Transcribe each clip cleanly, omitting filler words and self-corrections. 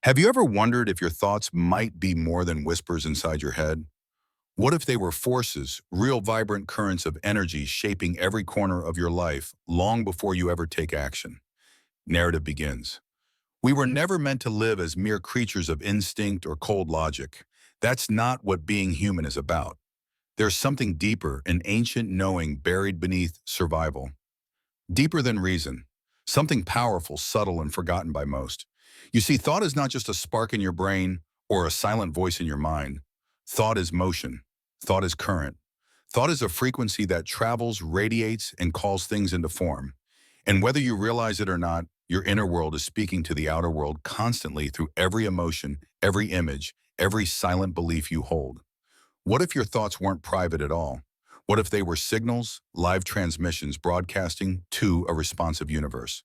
Have you ever wondered if your thoughts might be more than whispers inside your head? What if they were forces, real vibrant currents of energy shaping every corner of your life long before you ever take action? Narrative begins. We were never meant to live as mere creatures of instinct or cold logic. That's not what being human is about. There's something deeper, an ancient knowing buried beneath survival. Deeper than reason. Something powerful, subtle, and forgotten by most. You see, thought is not just a spark in your brain or a silent voice in your mind. Thought is motion. Thought is current. Thought is a frequency that travels, radiates, and calls things into form. And whether you realize it or not, your inner world is speaking to the outer world constantly through every emotion, every image, every silent belief you hold. What if your thoughts weren't private at all? What if they were signals, live transmissions broadcasting to a responsive universe?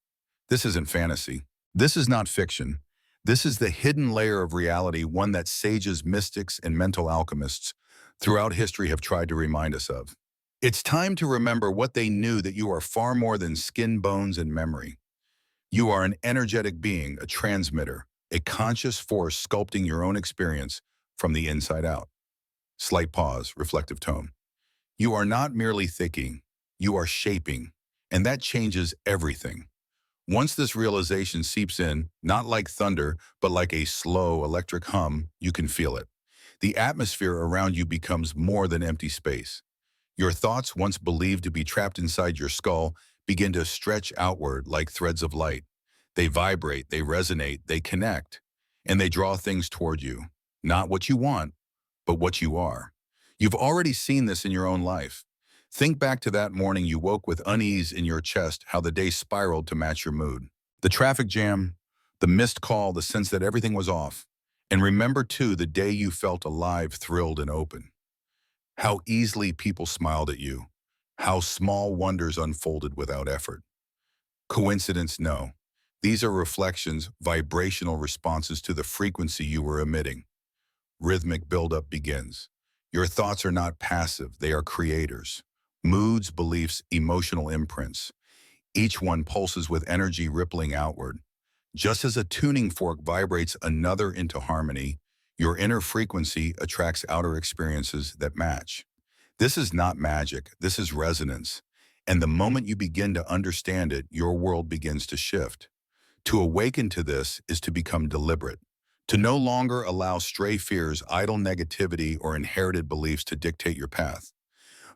This isn't fantasy. This is not fiction. This is the hidden layer of reality, one that sages, mystics, and mental alchemists throughout history have tried to remind us of. It's time to remember what they knew, that you are far more than skin, bones, and memory. You are an energetic being, a transmitter, a conscious force sculpting your own experience from the inside out. Slight pause, reflective tone. You are not merely thinking, you are shaping, and that changes everything. Once this realization seeps in, not like thunder, but like a slow electric hum, you can feel it. The atmosphere around you becomes more than empty space. Your thoughts, once believed to be trapped inside your skull, begin to stretch outward like threads of light. They vibrate, they resonate, they connect, and they draw things toward you. Not what you want, but what you are. You've already seen this in your own life. Think back to that morning you woke with unease in your chest, how the day spiraled to match your mood. The traffic jam, the missed call, the sense that everything was off. And remember, too, the day you felt alive, thrilled, and open. How easily people smiled at you. How small wonders unfolded without effort. Coincidence? No. These are reflections, vibrational responses to the frequency you were emitting. Rhythmic buildup begins. Your thoughts are not passive, they are creators. Moods, beliefs, emotional imprints. Each one pulses with energy rippling outward. Just as a tuning fork vibrates another into harmony, your inner frequency attracts outer experiences that match. This is not magic, this is resonance. And the moment you begin to understand it, your world begins to shift. To awaken to this is to become deliberate. To no longer allow stray fears, idle negativity, or inherited beliefs to dictate your path.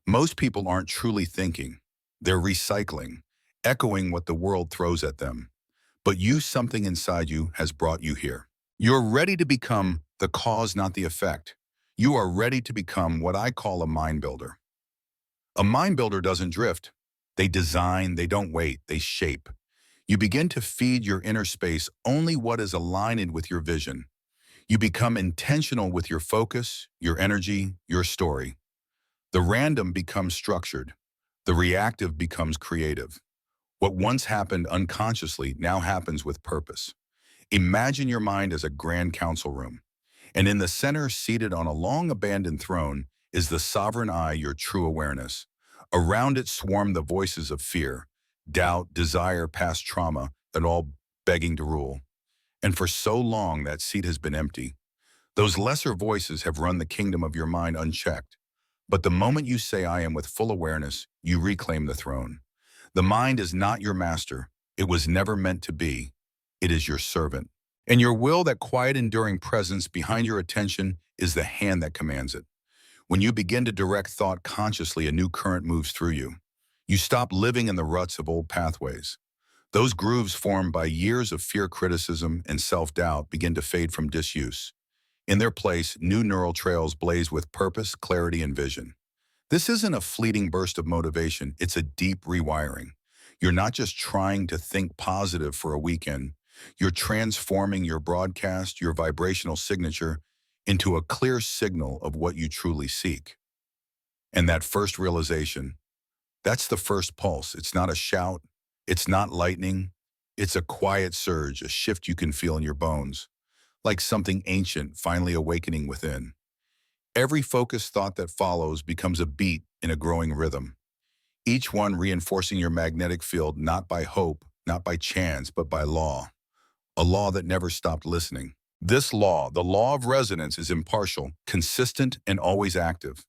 Most people aren't truly thinking. They're recycling, echoing what the world throws at them. But something inside you has brought you here. You're ready to become the cause, not the effect. You are ready to become what I call a mind builder. A mind builder doesn't drift. They design, they don't wait, they shape. You begin to feed your inner space only what is aligned with your vision. You become intentional with your focus, your energy, your story. The random becomes structured. The reactive becomes creative. What once happened unconsciously now happens with purpose. Imagine your mind as a grand council room, and in the center, seated on a long-abandoned throne, is the sovereign I, your true awareness. Around it swarm the voices of fear, doubt, desire, past trauma, and all begging to rule. And for so long, that seat has been empty. Those lesser voices have run the kingdom of your mind unchecked. But the moment you say, I am, with full awareness, you reclaim the throne. The mind is not your master. It was never meant to be. It is your servant. And your will, that quiet, enduring presence behind your attention, is the hand that commands it. When you begin to direct thought consciously, a new current moves through you. You stop living in the ruts of old pathways. Those grooves formed by years of fear, criticism, and self-doubt begin to fade from disuse. In their place, new neural trails blaze with purpose, clarity, and vision. This isn't a fleeting burst of motivation, it's a deep rewiring. You're not just trying to think positive for a weekend, you're transforming your broadcast, your vibrational signature, into a clear signal of what you truly seek. And that first realization, that's the first pulse. It's not a shout, it's not lightning, it's a quiet surge, a shift you can feel in your bones, like something ancient finally awakening within. Every focused thought that follows becomes a beat in a growing rhythm, each one reinforcing your magnetic field, not by hope, not by chance, but by law. A law that never stopped listening. This law, the law of resonance, is impartial, consistent, and always active.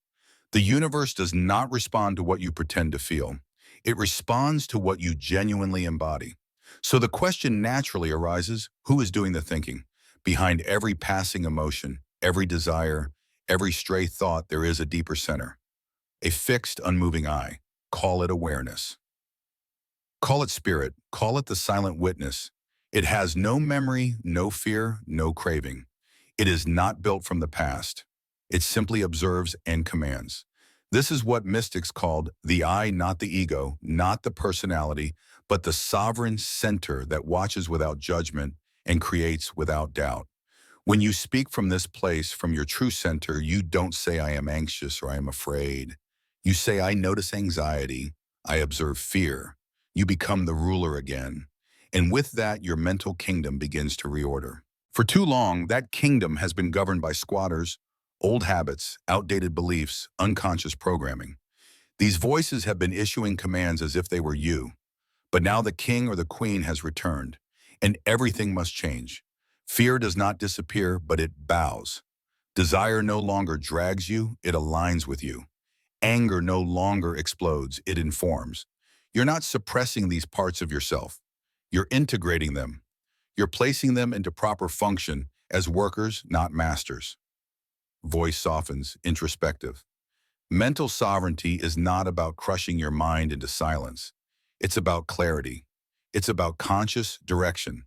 The universe does not respond to what you pretend to feel. It responds to what you genuinely embody. So the question naturally arises, who is doing the thinking? Behind every passing emotion, every desire, every stray thought, there is a deeper center, a fixed, unmoving eye. Call it awareness. Call it spirit. Call it the silent witness. It has no memory, no fear, no craving. It is not built from the past. It simply observes and commands. This is what mystics called the I, not the ego, not the personality, but the sovereign center that watches without judgment and creates without doubt. When you speak from this place, from your true center, you don't say, I am anxious or I am afraid. You say, I notice anxiety. I observe fear. You become the ruler again. And with that, your mental kingdom begins to reorder. For too long, that kingdom has been governed by squatters, old habits, outdated beliefs, unconscious programming. These voices have been issuing commands as if they were you. But now the king or the queen has returned, and everything must change. Fear does not disappear, but it bows. Desire no longer drags you, it aligns with you. Anger no longer explodes, it informs. You're not suppressing these parts of yourself. You're integrating them. You're placing them into proper function as workers, not masters. Voice softens, introspective. Mental sovereignty is not about crushing your mind into silence. It's about clarity. It's about conscious direction.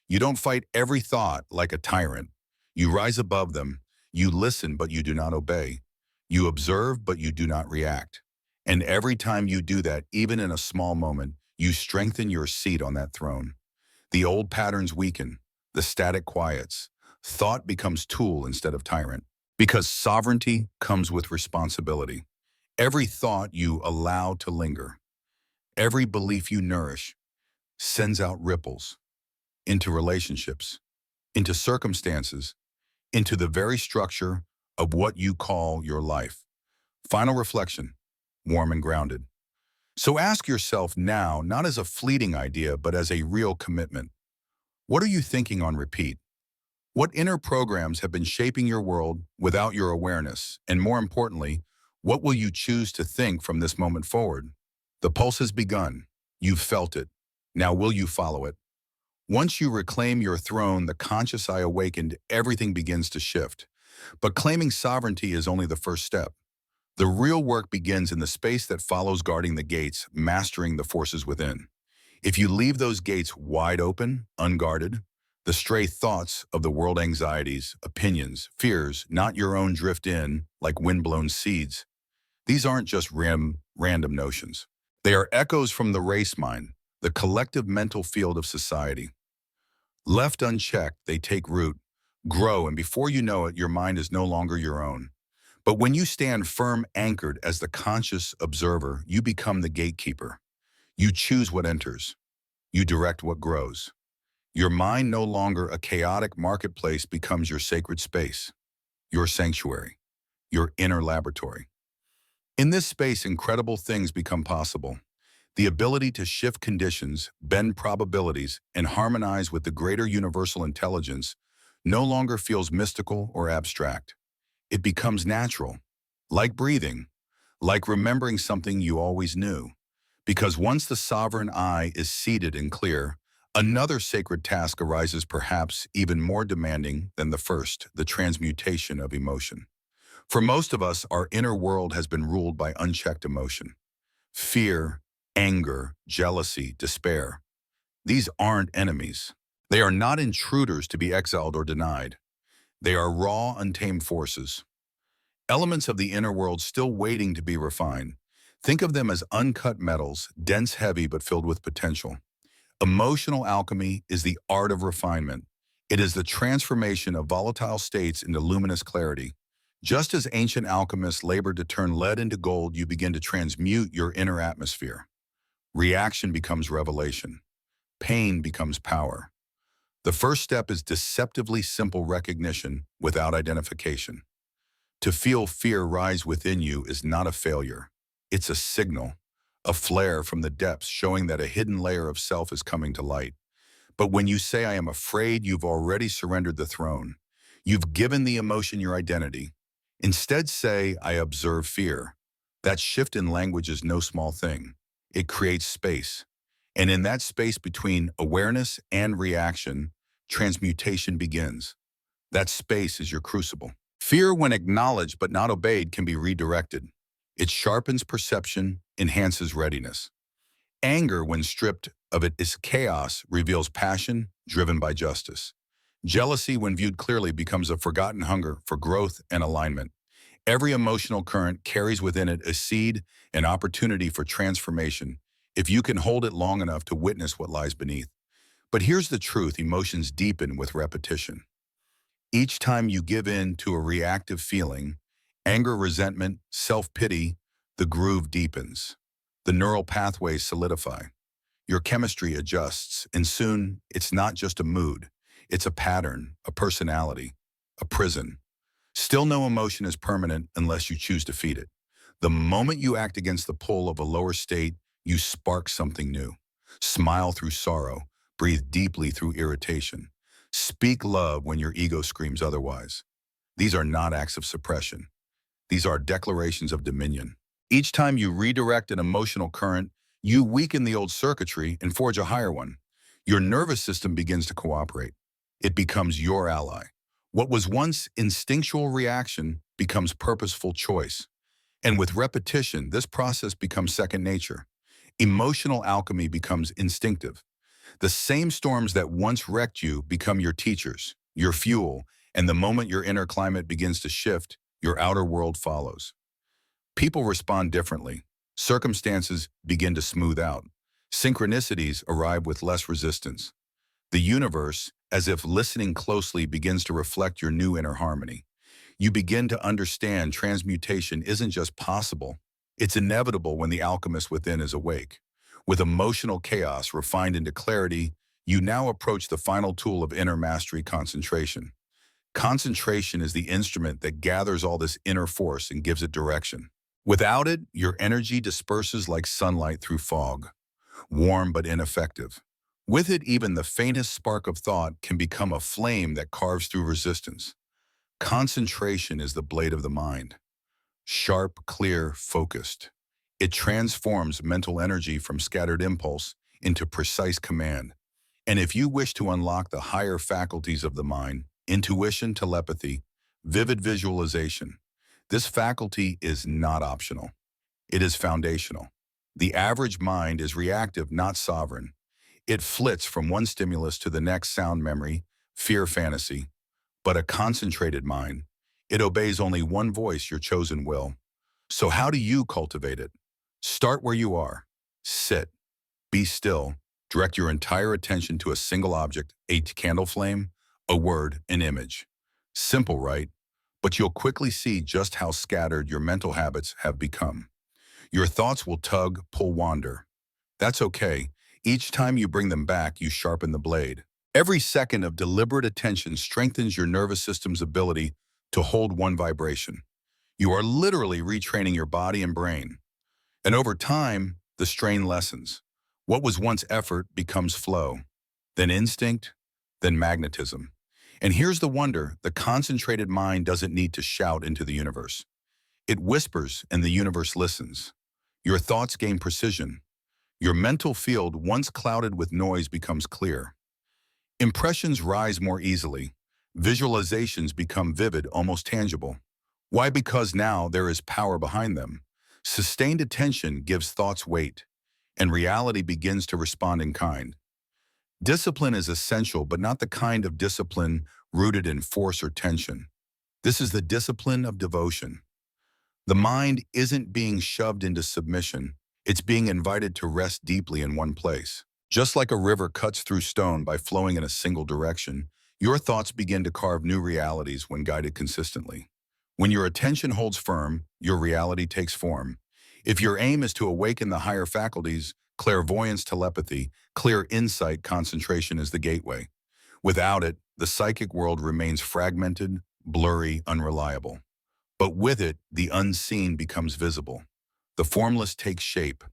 You don't fight every thought like a tyrant. You rise above them. You listen, but you do not obey. You observe, but you do not react. And every time you do that, even in a small moment, you strengthen your seat on that throne. The old patterns weaken. The static quiets. Thought becomes tool instead of tyrant. Because sovereignty comes with responsibility. Every thought you allow to linger, every belief you nourish, sends out ripples into relationships, into circumstances, into the very structure of what you call your life. Final reflection, warm and grounded. So ask yourself now, not as a fleeting idea, but as a real commitment. What are you thinking on repeat? What inner programs have been shaping your world without your awareness? And more importantly, what will you choose to think from this moment forward? The pulse has begun. You've felt it. Now will you follow it? Once you reclaim your throne, the conscious eye awakened, everything begins to shift. But claiming sovereignty is only the first step. The real work begins in the space that follows, guarding the gates, mastering the forces within. If you leave those gates wide open, unguarded, the stray thoughts of the world, anxieties, opinions, fears, not your own, drift in like windblown seeds. These aren't just random notions. They are echoes from the race mind, the collective mental field of society. Left unchecked, they take root, grow, and before you know it, your mind is no longer your own. But when you stand firm, anchored as the conscious observer, you become the gatekeeper. You choose what enters. You direct what grows. Your mind, no longer a chaotic marketplace, becomes your sacred space, your sanctuary, your inner laboratory. In this space, incredible things become possible. The ability to shift conditions, bend probabilities, and harmonize with the greater universal intelligence no longer feels mystical or abstract. It becomes natural, like breathing, like remembering something you always knew. Because once the sovereign eye is seated and clear, another sacred task arises, perhaps even more demanding than the first, the transmutation of emotion. For most of us, our inner world has been ruled by unchecked emotion. Fear, anger, jealousy, despair. These aren't enemies. They are not intruders to be exiled or denied. They are raw, untamed forces. Elements of the inner world still waiting to be refined. Think of them as uncut metals, dense, heavy, but filled with potential. Emotional alchemy is the art of refinement. It is the transformation of volatile states into luminous clarity. Just as ancient alchemists labored to turn lead into gold, you begin to transmute your inner atmosphere. Reaction becomes revelation. Pain becomes power. The first step is deceptively simple recognition without identification. To feel fear rise within you is not a failure. It's a signal, a flare from the depths showing that a hidden layer of self is coming to light. But when you say, I am afraid, you've already surrendered the throne. You've given the emotion your identity. Instead say, I observe fear. That shift in language is no small thing. It creates space. And in that space between awareness and reaction, transmutation begins. That space is your crucible. Fear, when acknowledged but not obeyed, can be redirected. It sharpens perception, enhances readiness. Anger, when stripped of it is chaos, reveals passion driven by justice. Jealousy, when viewed clearly, becomes a forgotten hunger for growth and alignment. Every emotional current carries within it a seed, an opportunity for transformation, if you can hold it long enough to witness what lies beneath. But here's the truth: emotions deepen with repetition. Each time you give in to a reactive feeling, anger, resentment, self-pity, the groove deepens. The neural pathways solidify. Your chemistry adjusts, and soon it's not just a mood. It's a pattern, a personality, a prison. Still, no emotion is permanent unless you choose to feed it. The moment you act against the pull of a lower state, you spark something new. Smile through sorrow, breathe deeply through irritation. Speak love when your ego screams otherwise. These are not acts of suppression. These are declarations of dominion. Each time you redirect an emotional current, you weaken the old circuitry and forge a higher one. Your nervous system begins to cooperate. It becomes your ally. What was once instinctual reaction becomes purposeful choice. And with repetition, this process becomes second nature. Emotional alchemy becomes instinctive. The same storms that once wrecked you become your teachers, your fuel, and the moment your inner climate begins to shift, your outer world follows. People respond differently. Circumstances begin to smooth out. Synchronicities arrive with less resistance. The universe, as if listening closely, begins to reflect your new inner harmony. You begin to understand transmutation isn't just possible, it's inevitable when the alchemist within is awake. With emotional chaos refined into clarity, you now approach the final tool of inner mastery: concentration. Concentration is the instrument that gathers all this inner force and gives it direction. Without it, your energy disperses like sunlight through fog, warm but ineffective. With it, even the faintest spark of thought can become a flame that carves through resistance. Concentration is the blade of the mind. Sharp, clear, focused. It transforms mental energy from scattered impulse into precise command. And if you wish to unlock the higher faculties of the mind, intuition, telepathy, vivid visualization, this faculty is not optional. It is foundational. The average mind is reactive, not sovereign. It flits from one stimulus to the next: sound, memory, fear, fantasy. But a concentrated mind, it obeys only one voice: your chosen will. So how do you cultivate it? Start where you are. Sit. Be still. Direct your entire attention to a single object: a candle flame, a word, an image. Simple, right? But you'll quickly see just how scattered your mental habits have become. Your thoughts will tug, pull, wander. That's okay. Each time you bring them back, you sharpen the blade. Every second of deliberate attention strengthens your nervous system's ability to hold one vibration. You are literally retraining your body and brain. And over time, the strain lessens. What was once effort becomes flow, then instinct, then magnetism. And here's the wonder: the concentrated mind doesn't need to shout into the universe. It whispers and the universe listens. Your thoughts gain precision. Your mental field, once clouded with noise, becomes clear. Impressions rise more easily. Visualizations become vivid, almost tangible. Why? Because now there is power behind them. Sustained attention gives thoughts weight, and reality begins to respond in kind. Discipline is essential, but not the kind of discipline rooted in force or tension. This is the discipline of devotion. The mind isn't being shoved into submission. It's being invited to rest deeply in one place. Just like a river cuts through stone by flowing in a single direction, your thoughts begin to carve new realities when guided consistently. When your attention holds firm, your reality takes form. If your aim is to awaken the higher faculties, clairvoyance, telepathy, clear insight, concentration is the gateway. Without it, the psychic world remains fragmented, blurry, unreliable. But with it, the unseen becomes visible. The formless takes shape.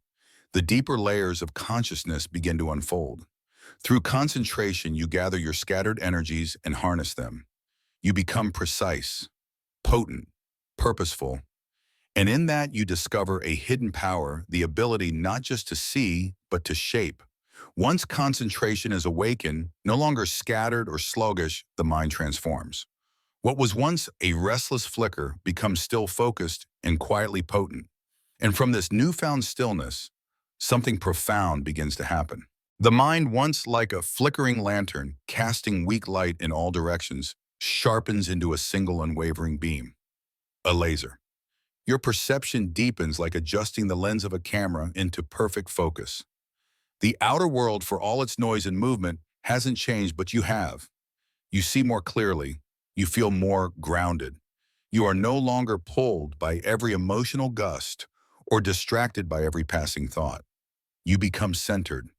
The deeper layers of consciousness begin to unfold. Through concentration, you gather your scattered energies and harness them. You become precise, potent, purposeful, and in that you discover a hidden power, the ability not just to see, but to shape. Once concentration is awakened, no longer scattered or sluggish, the mind transforms. What was once a restless flicker becomes still focused and quietly potent. And from this newfound stillness, something profound begins to happen. The mind, once like a flickering lantern, casting weak light in all directions, sharpens into a single unwavering beam, a laser. Your perception deepens like adjusting the lens of a camera into perfect focus. The outer world, for all its noise and movement, hasn't changed, but you have. You see more clearly. You feel more grounded. You are no longer pulled by every emotional gust or distracted by every passing thought. You become centered,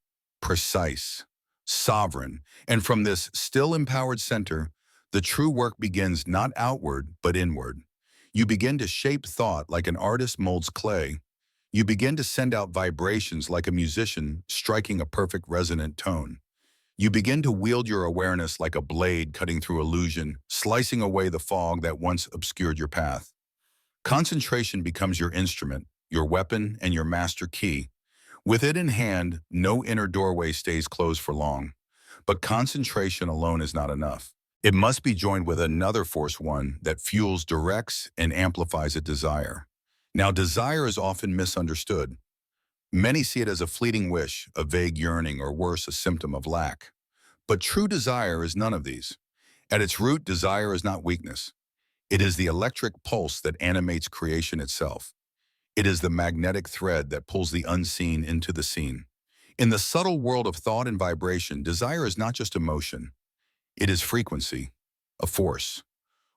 precise, sovereign, and from this still empowered center, the true work begins not outward, but inward. You begin to shape thought like an artist molds clay. You begin to send out vibrations like a musician striking a perfect resonant tone. You begin to wield your awareness like a blade cutting through illusion, slicing away the fog that once obscured your path. Concentration becomes your instrument, your weapon, and your master key. With it in hand, no inner doorway stays closed for long. But concentration alone is not enough. It must be joined with another force, one that fuels, directs, and amplifies a desire. Now, desire is often misunderstood. Many see it as a fleeting wish, a vague yearning, or worse, a symptom of lack. But true desire is none of these. At its root, desire is not weakness. It is the electric pulse that animates creation itself. It is the magnetic thread that pulls the unseen into the seen. In the subtle world of thought and vibration, desire is not just emotion. It is frequency, a force.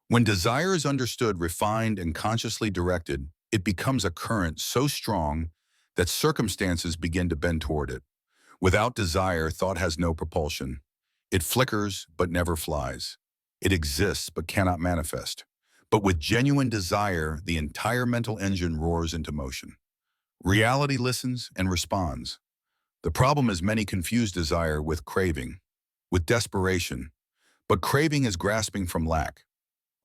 When desire is understood, refined, and consciously directed, it becomes a current so strong that circumstances begin to bend toward it. Without desire, thought has no propulsion. It flickers but never flies. It exists but cannot manifest. But with genuine desire, the entire mental engine roars into motion. Reality listens and responds. The problem is many confuse desire with craving, with desperation. But craving is grasping from lack.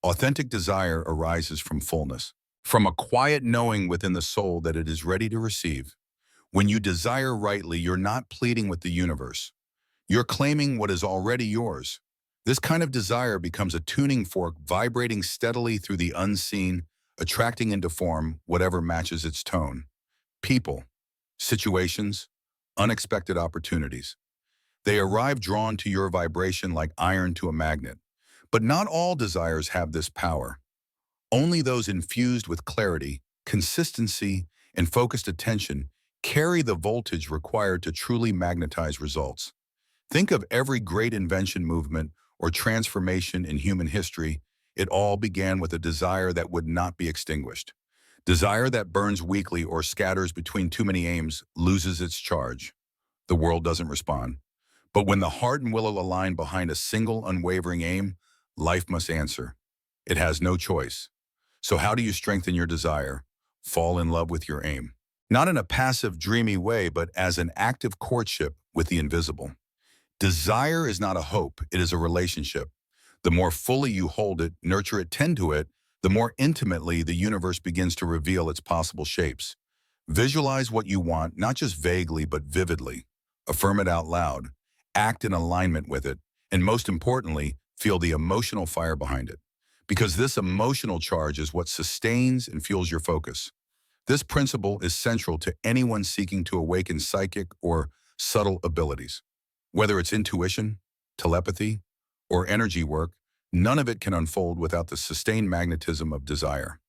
Authentic desire arises from fullness, from a quiet knowing within the soul that it is ready to receive. When you desire rightly, you're not pleading with the universe. You're claiming what is already yours. This kind of desire becomes a tuning fork vibrating steadily through the unseen, attracting into form whatever matches its tone. People, situations, unexpected opportunities. They arrive drawn to your vibration like iron to a magnet. But not all desires have this power. Only those infused with clarity, consistency, and focused attention carry the voltage required to truly magnetize results. Think of every great invention, movement, or transformation in human history. It all began with a desire that would not be extinguished. Desire that burns weakly or scatters between too many aims loses its charge. The world doesn't respond. But when the heart and will align behind a single unwavering aim, life must answer. It has no choice. So how do you strengthen your desire? Fall in love with your aim. Not in a passive, dreamy way, but as an active courtship with the invisible. Desire is not a hope, it is a relationship. The more fully you hold it, nurture it, tend to it, the more intimately the universe begins to reveal its possible shapes. Visualize what you want, not just vaguely, but vividly. Affirm it out loud. Act in alignment with it. And most importantly, feel the emotional fire behind it. Because this emotional charge is what sustains and fuels your focus. This principle is central to anyone seeking to awaken psychic or subtle abilities. Whether it's intuition, telepathy, or energy work, none of it can unfold without the sustained magnetism of desire.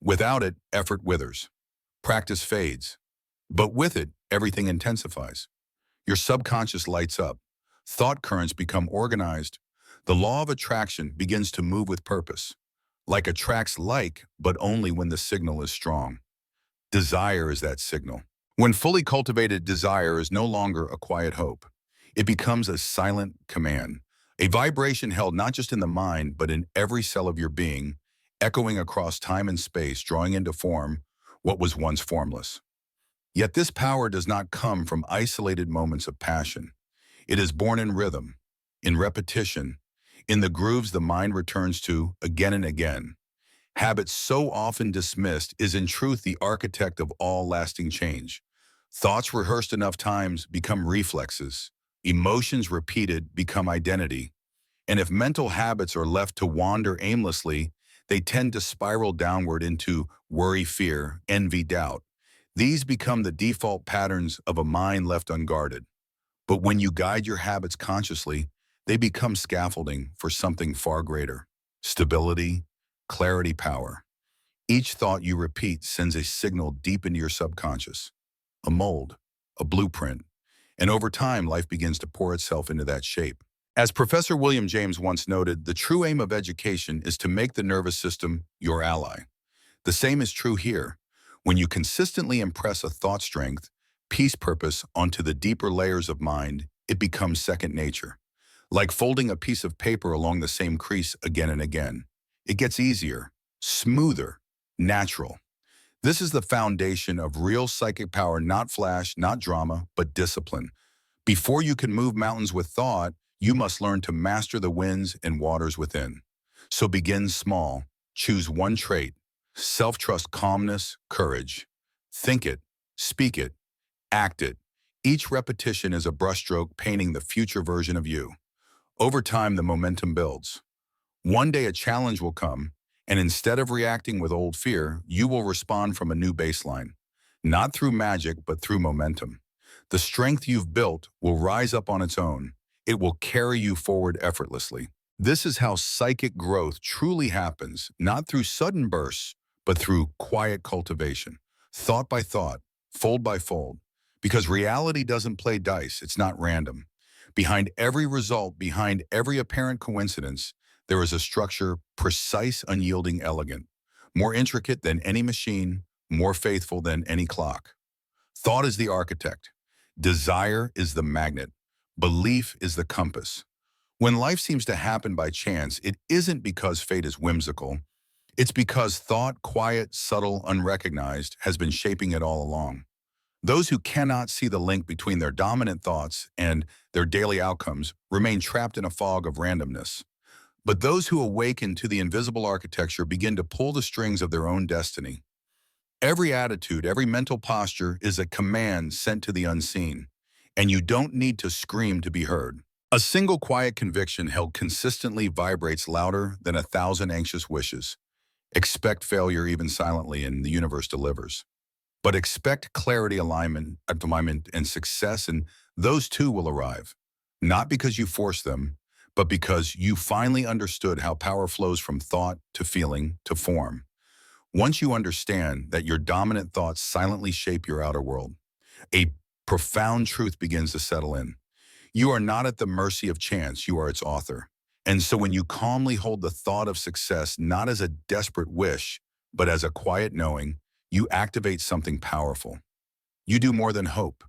Without it, effort withers. Practice fades. But with it, everything intensifies. Your subconscious lights up. Thought currents become organized. The law of attraction begins to move with purpose. Like attracts like, but only when the signal is strong. Desire is that signal. When fully cultivated, desire is no longer a quiet hope. It becomes a silent command, a vibration held not just in the mind, but in every cell of your being, echoing across time and space, drawing into form what was once formless. Yet this power does not come from isolated moments of passion. It is born in rhythm, in repetition, in the grooves the mind returns to again and again. Habit so often dismissed is in truth the architect of all lasting change. Thoughts rehearsed enough times become reflexes. Emotions repeated become identity. And if mental habits are left to wander aimlessly, they tend to spiral downward into worry, fear, envy, doubt. These become the default patterns of a mind left unguarded. But when you guide your habits consciously, they become scaffolding for something far greater. Stability, clarity, power. Each thought you repeat sends a signal deep into your subconscious, a mold, a blueprint, and over time, life begins to pour itself into that shape. As Professor William James once noted, the true aim of education is to make the nervous system your ally. The same is true here. When you consistently impress a thought strength, peace purpose onto the deeper layers of mind, it becomes second nature. Like folding a piece of paper along the same crease again and again. It gets easier, smoother, natural. This is the foundation of real psychic power, not flash, not drama, but discipline. Before you can move mountains with thought, you must learn to master the winds and waters within. So begin small. Choose one trait. Self-trust, calmness, courage. Think it, speak it, act it. Each repetition is a brushstroke painting the future version of you. Over time, the momentum builds. One day a challenge will come, and instead of reacting with old fear, you will respond from a new baseline. Not through magic, but through momentum. The strength you've built will rise up on its own. It will carry you forward effortlessly. This is how psychic growth truly happens, not through sudden bursts, but through quiet cultivation, thought by thought, fold by fold. Because reality doesn't play dice, it's not random. Behind every result, behind every apparent coincidence, there is a structure precise, unyielding, elegant, more intricate than any machine, more faithful than any clock. Thought is the architect. Desire is the magnet. Belief is the compass. When life seems to happen by chance, it isn't because fate is whimsical. It's because thought, quiet, subtle, unrecognized, has been shaping it all along. Those who cannot see the link between their dominant thoughts and their daily outcomes remain trapped in a fog of randomness. But those who awaken to the invisible architecture begin to pull the strings of their own destiny. Every attitude, every mental posture is a command sent to the unseen, and you don't need to scream to be heard. A single quiet conviction held consistently vibrates louder than 1,000 anxious wishes. Expect failure even silently, and the universe delivers. But expect clarity, alignment, and success, and those too will arrive. Not because you force them, but because you finally understood how power flows from thought to feeling to form. Once you understand that your dominant thoughts silently shape your outer world, a profound truth begins to settle in. You are not at the mercy of chance, you are its author. And so when you calmly hold the thought of success not as a desperate wish, but as a quiet knowing, you activate something powerful. You do more than hope.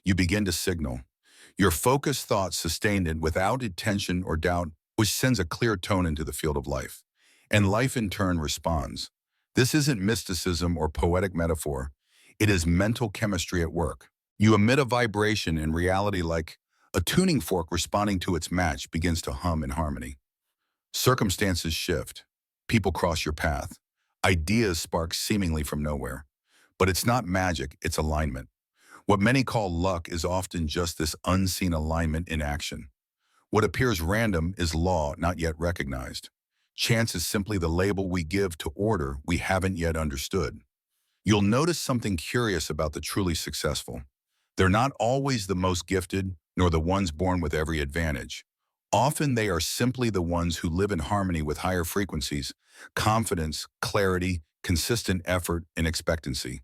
You begin to signal. Your focused thoughts sustained it without intention or doubt, which sends a clear tone into the field of life. And life in turn responds. This isn't mysticism or poetic metaphor. It is mental chemistry at work. You emit a vibration in reality like a tuning fork responding to its match begins to hum in harmony. Circumstances shift. People cross your path. Ideas spark seemingly from nowhere. But it's not magic, it's alignment. What many call luck is often just this unseen alignment in action. What appears random is law not yet recognized. Chance is simply the label we give to order we haven't yet understood. You'll notice something curious about the truly successful. They're not always the most gifted, nor the ones born with every advantage. Often they are simply the ones who live in harmony with higher frequencies, confidence, clarity, consistent effort, and expectancy.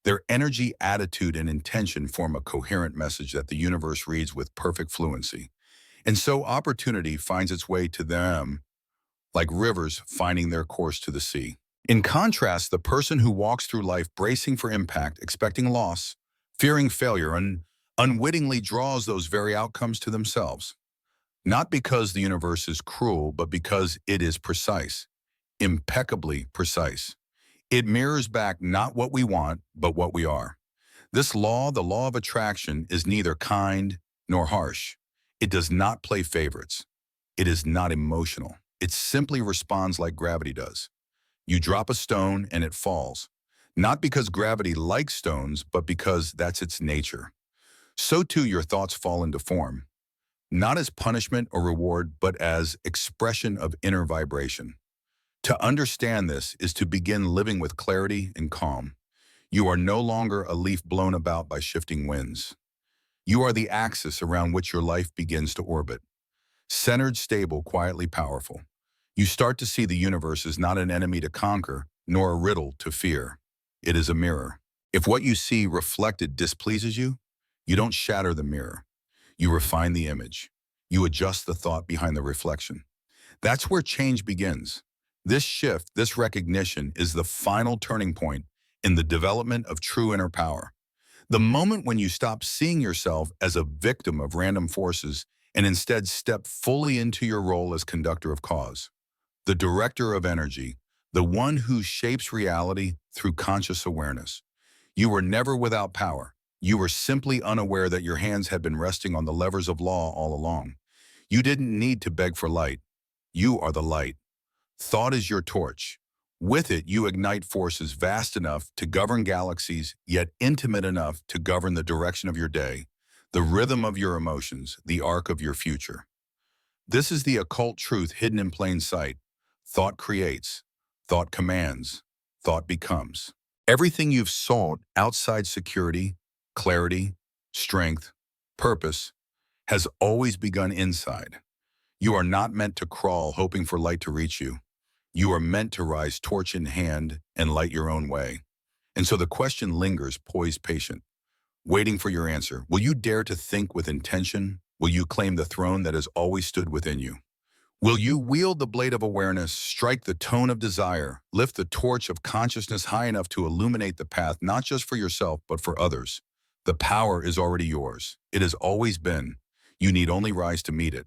Their energy, attitude, and intention form a coherent message that the universe reads with perfect fluency. And so opportunity finds its way to them like rivers finding their course to the sea. In contrast, the person who walks through life bracing for impact, expecting loss, fearing failure, and unwittingly draws those very outcomes to themselves. Not because the universe is cruel, but because it is precise, impeccably precise. It mirrors back not what we want, but what we are. This law, the law of attraction, is neither kind nor harsh. It does not play favorites. It is not emotional. It simply responds like gravity does. You drop a stone and it falls. Not because gravity likes stones, but because that's its nature. So too your thoughts fall into form, not as punishment or reward, but as expression of inner vibration. To understand this is to begin living with clarity and calm. You are no longer a leaf blown about by shifting winds. You are the axis around which your life begins to orbit. Centered, stable, quietly powerful. You start to see the universe as not an enemy to conquer, nor a riddle to fear. It is a mirror. If what you see reflected displeases you, you don't shatter the mirror. You refine the image. You adjust the thought behind the reflection. That's where change begins. This shift, this recognition, is the final turning point in the development of true inner power. The moment when you stop seeing yourself as a victim of random forces and instead step fully into your role as conductor of cause, the director of energy, the one who shapes reality through conscious awareness. You were never without power. You were simply unaware that your hands had been resting on the levers of law all along. You didn't need to beg for light. You are the light. Thought is your torch. With it, you ignite forces vast enough to govern galaxies, yet intimate enough to govern the direction of your day, the rhythm of your emotions, the arc of your future. This is the occult truth hidden in plain sight. Thought creates, thought commands, thought becomes. Everything you've sought outside security, clarity, strength, purpose, has always begun inside. You are not meant to crawl hoping for light to reach you. You are meant to rise torch in hand and light your own way. And so the question lingers, poised patient, waiting for your answer. Will you dare to think with intention? Will you claim the throne that has always stood within you? Will you wield the blade of awareness, strike the tone of desire, lift the torch of consciousness high enough to illuminate the path not just for yourself, but for others? The power is already yours. It has always been. You need only rise to meet it.